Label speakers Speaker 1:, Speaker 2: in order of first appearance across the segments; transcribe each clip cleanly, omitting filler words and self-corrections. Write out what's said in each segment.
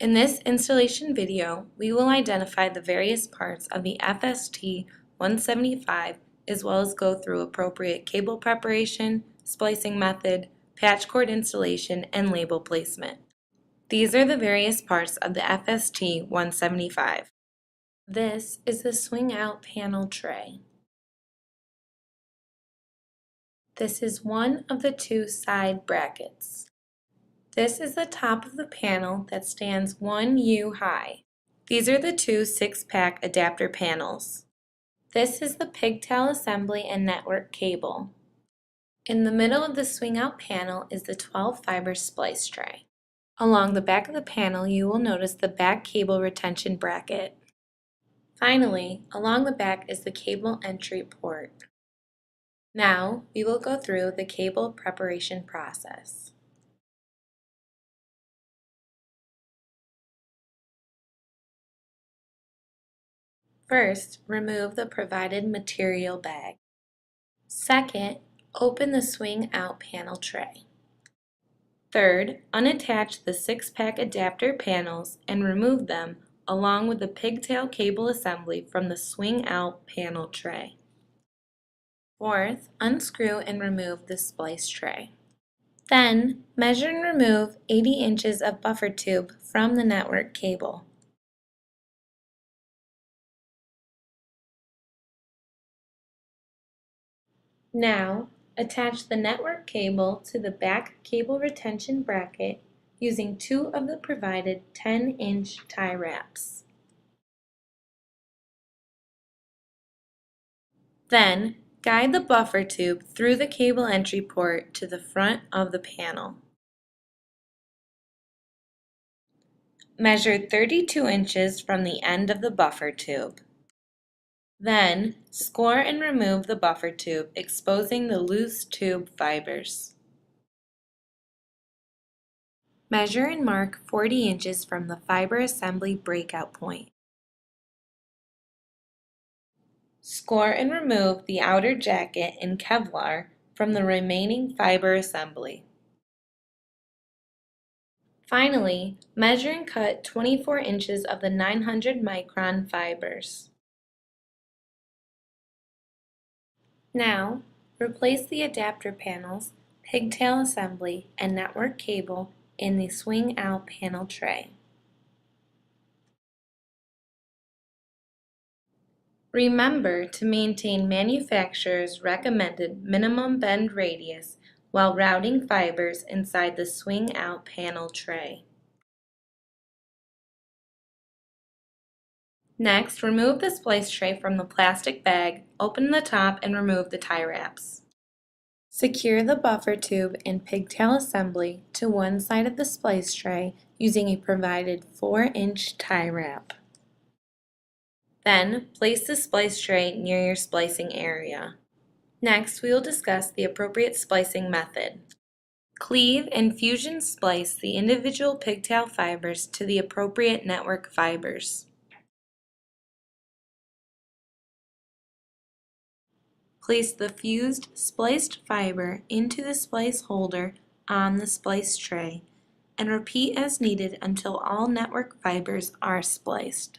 Speaker 1: In this installation video, we will identify the various parts of the FST 175 as well as go through appropriate cable preparation, splicing method, patch cord installation, and label placement. These are the various parts of the FST 175. This is the swing out panel tray. This is one of the two side brackets. This is the top of the panel that stands 1 U high. These are the two 6-pack adapter panels. This is the pigtail assembly and network cable. In the middle of the swing out panel is the 12-fiber splice tray. Along the back of the panel, you will notice the back cable retention bracket. Finally, along the back is the cable entry port. Now, we will go through the cable preparation process. First, remove the provided material bag. Second, open the swing out panel tray. Third, unattach the 6-pack adapter panels and remove them along with the pigtail cable assembly from the swing out panel tray. Fourth, unscrew and remove the splice tray. Then, measure and remove 80 inches of buffer tube from the network cable. Now, attach the network cable to the back cable retention bracket using 2 of the provided 10-inch tie wraps. Then, guide the buffer tube through the cable entry port to the front of the panel. Measure 32 inches from the end of the buffer tube. Then, score and remove the buffer tube, exposing the loose tube fibers. Measure and mark 40 inches from the fiber assembly breakout point. Score and remove the outer jacket and Kevlar from the remaining fiber assembly. Finally, measure and cut 24 inches of the 900 micron fibers. Now, replace the adapter panels, pigtail assembly, and network cable in the swing out panel tray. Remember to maintain manufacturer's recommended minimum bend radius while routing fibers inside the swing out panel tray. Next, remove the splice tray from the plastic bag, open the top, and remove the tie wraps. Secure the buffer tube and pigtail assembly to one side of the splice tray using a provided 4-inch tie wrap. Then, place the splice tray near your splicing area. Next, we will discuss the appropriate splicing method. Cleave and fusion splice the individual pigtail fibers to the appropriate network fibers. Place the fused spliced fiber into the splice holder on the splice tray and repeat as needed until all network fibers are spliced.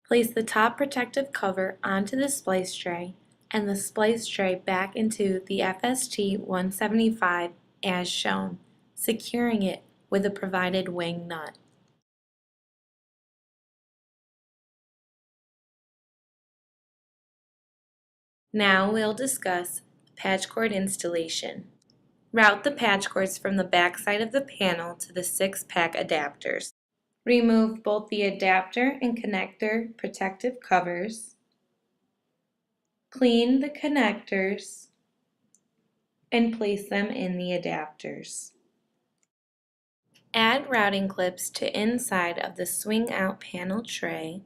Speaker 1: Place the top protective cover onto the splice tray and the splice tray back into the FST 175 as shown, securing it with the provided wing nut. Now we'll discuss patch cord installation. Route the patch cords from the back side of the panel to the 6-pack adapters. Remove both the adapter and connector protective covers. Clean the connectors and place them in the adapters. Add routing clips to inside of the swing out panel tray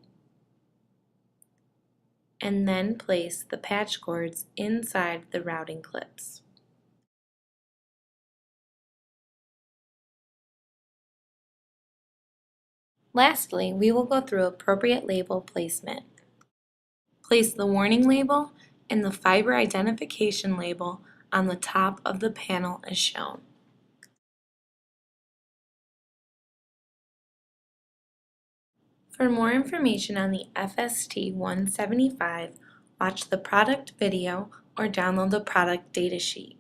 Speaker 1: and then place the patch cords inside the routing clips. Lastly, we will go through appropriate label placement. Place the warning label and the fiber identification label on the top of the panel as shown. For more information on the FST 175, watch the product video or download the product datasheet.